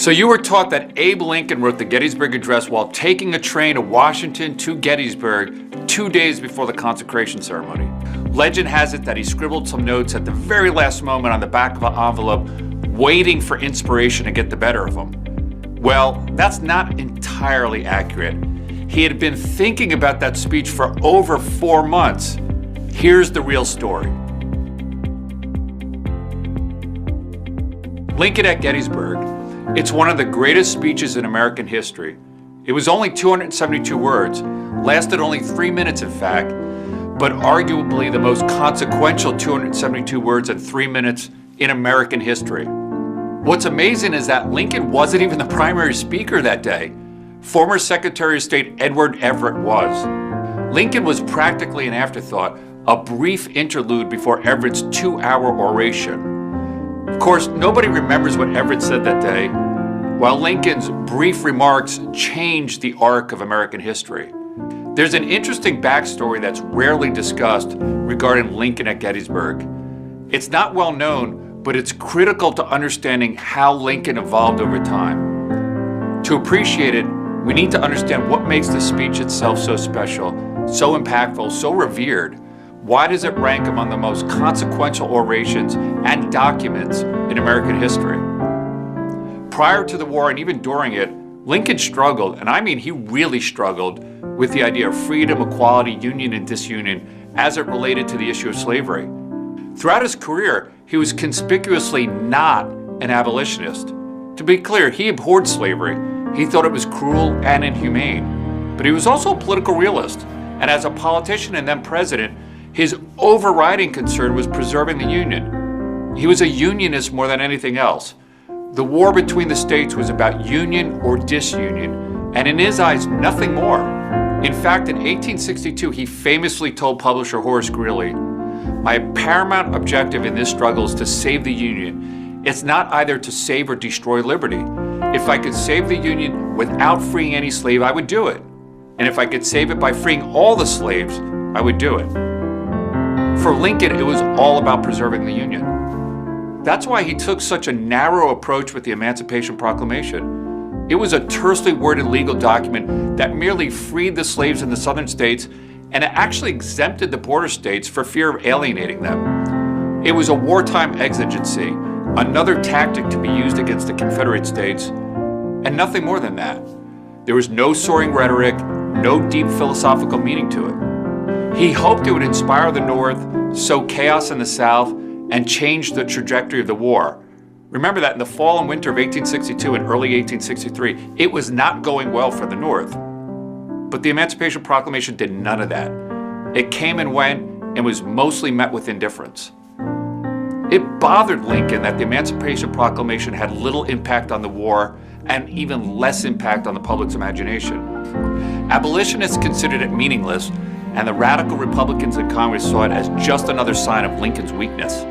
So you were taught that Abe Lincoln wrote the Gettysburg Address while taking a train to Washington to Gettysburg 2 days before the consecration ceremony. Legend has it that he scribbled some notes at the very last moment on the back of an envelope, waiting for inspiration to get the better of him. Well, that's not entirely accurate. He had been thinking about that speech for over 4 months. Here's the real story. Lincoln at Gettysburg. It's one of the greatest speeches in American history. It was only 272 words, lasted only 3 minutes in fact, but arguably the most consequential 272 words in 3 minutes in American history. What's amazing is that Lincoln wasn't even the primary speaker that day. Former Secretary of State Edward Everett was. Lincoln was practically an afterthought, a brief interlude before Everett's 2-hour oration. Of course, nobody remembers what Everett said that day, while Lincoln's brief remarks changed the arc of American history. There's an interesting backstory that's rarely discussed regarding Lincoln at Gettysburg. It's not well known, but it's critical to understanding how Lincoln evolved over time. To appreciate it, we need to understand what makes the speech itself so special, so impactful, so revered. Why does it rank among the most consequential orations and documents in American history? Prior to the war and even during it, Lincoln struggled, and I mean he really struggled, with the idea of freedom, equality, union, and disunion as it related to the issue of slavery. Throughout his career, he was conspicuously not an abolitionist. To be clear, he abhorred slavery. He thought it was cruel and inhumane. But he was also a political realist, and as a politician and then president, his overriding concern was preserving the Union. He was a unionist more than anything else. The war between the states was about union or disunion, and in his eyes, nothing more. In fact, in 1862, he famously told publisher Horace Greeley, "My paramount objective in this struggle is to save the Union. It's not either to save or destroy liberty. If I could save the Union without freeing any slave, I would do it. And if I could save it by freeing all the slaves, I would do it." For Lincoln, it was all about preserving the Union. That's why he took such a narrow approach with the Emancipation Proclamation. It was a tersely worded legal document that merely freed the slaves in the southern states, and it actually exempted the border states for fear of alienating them. It was a wartime exigency, another tactic to be used against the Confederate States, and nothing more than that. There was no soaring rhetoric, no deep philosophical meaning to it. He hoped it would inspire the North, sow chaos in the South, and change the trajectory of the war. Remember that in the fall and winter of 1862 and early 1863, it was not going well for the North. But the Emancipation Proclamation did none of that. It came and went and was mostly met with indifference. It bothered Lincoln that the Emancipation Proclamation had little impact on the war and even less impact on the public's imagination. Abolitionists considered it meaningless, and the radical Republicans in Congress saw it as just another sign of Lincoln's weakness.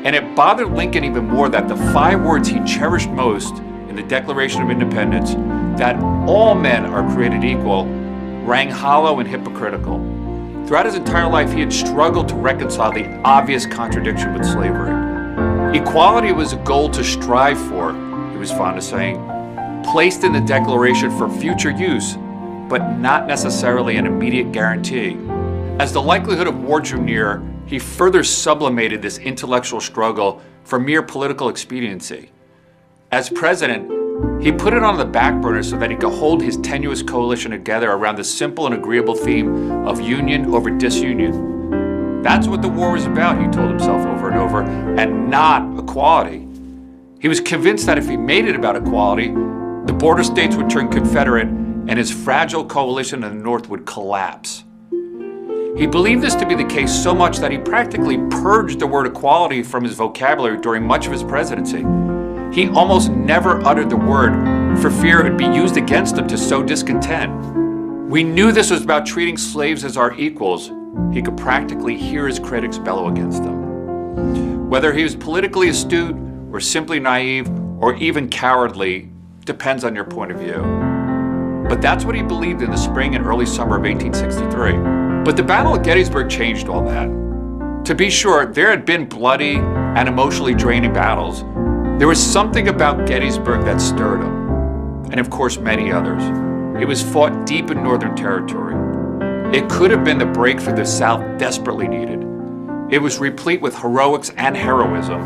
And it bothered Lincoln even more that the 5 words he cherished most in the Declaration of Independence, that all men are created equal, rang hollow and hypocritical. Throughout his entire life, he had struggled to reconcile the obvious contradiction with slavery. Equality was a goal to strive for, he was fond of saying, placed in the Declaration for future use, but not necessarily an immediate guarantee. As the likelihood of war drew near, he further sublimated this intellectual struggle for mere political expediency. As president, he put it on the back burner so that he could hold his tenuous coalition together around the simple and agreeable theme of union over disunion. That's what the war was about, he told himself over and over, and not equality. He was convinced that if he made it about equality, the border states would turn Confederate and his fragile coalition in the North would collapse. He believed this to be the case so much that he practically purged the word equality from his vocabulary during much of his presidency. He almost never uttered the word for fear it would be used against him to sow discontent. We knew this was about treating slaves as our equals. He could practically hear his critics bellow against them. Whether he was politically astute or simply naive or even cowardly depends on your point of view. But that's what he believed in the spring and early summer of 1863. But the Battle of Gettysburg changed all that. To be sure, there had been bloody and emotionally draining battles, There was something about Gettysburg that stirred him, and of course many others. It was fought deep in Northern territory. It could have been the breakthrough the South desperately needed. It was replete with heroics and heroism,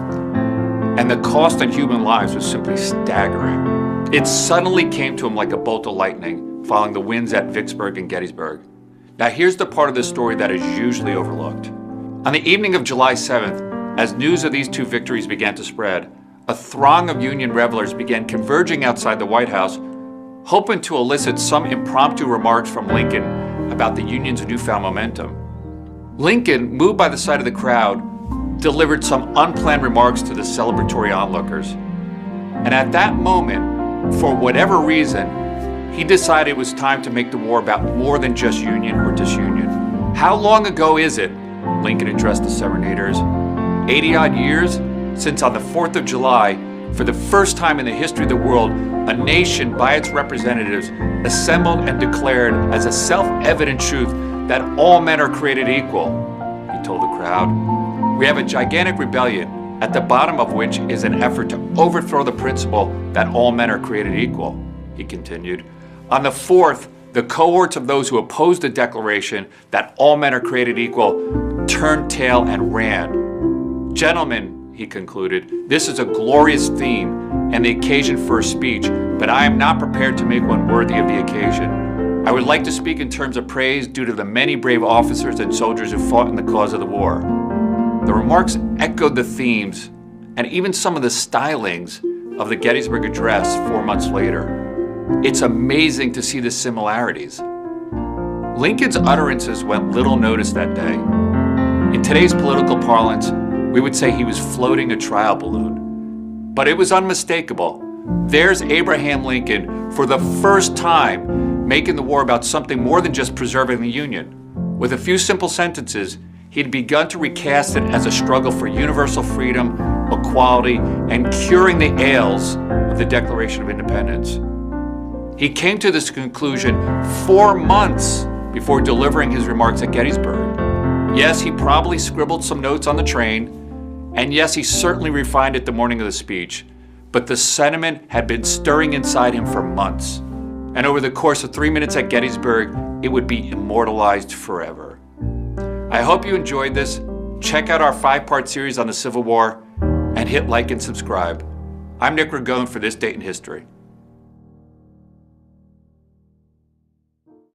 and the cost on human lives was simply staggering. It suddenly came to him like a bolt of lightning following the wins at Vicksburg and Gettysburg. Now here's the part of the story that is usually overlooked. On the evening of July 7th, as news of these two victories began to spread, a throng of Union revelers began converging outside the White House, hoping to elicit some impromptu remarks from Lincoln about the Union's newfound momentum. Lincoln, moved by the sight of the crowd, delivered some unplanned remarks to the celebratory onlookers. And at that moment, for whatever reason, he decided it was time to make the war about more than just Union or disunion. How long ago is it, Lincoln addressed the serenaders, 80-odd years since on the 4th of July, for the first time in the history of the world, a nation by its representatives assembled and declared as a self-evident truth that all men are created equal, he told the crowd. We have a gigantic rebellion, at the bottom of which is an effort to overthrow the principle that all men are created equal, he continued. On the 4th, the cohorts of those who opposed the declaration that all men are created equal turned tail and ran. Gentlemen, he concluded, this is a glorious theme and the occasion for a speech, but I am not prepared to make one worthy of the occasion. I would like to speak in terms of praise due to the many brave officers and soldiers who fought in the cause of the war. The remarks echoed the themes and even some of the stylings of the Gettysburg Address 4 months later. It's amazing to see the similarities. Lincoln's utterances went little noticed that day. In today's political parlance, we would say he was floating a trial balloon. But it was unmistakable. There's Abraham Lincoln for the first time making the war about something more than just preserving the Union. With a few simple sentences, he'd begun to recast it as a struggle for universal freedom, equality, and curing the ails of the Declaration of Independence. He came to this conclusion 4 months before delivering his remarks at Gettysburg. Yes, he probably scribbled some notes on the train, and yes, he certainly refined it the morning of the speech, but the sentiment had been stirring inside him for months. And over the course of 3 minutes at Gettysburg, it would be immortalized forever. I hope you enjoyed this. Check out our 5-part series on the Civil War and hit like and subscribe. I'm Nick Ragone for This Date in History.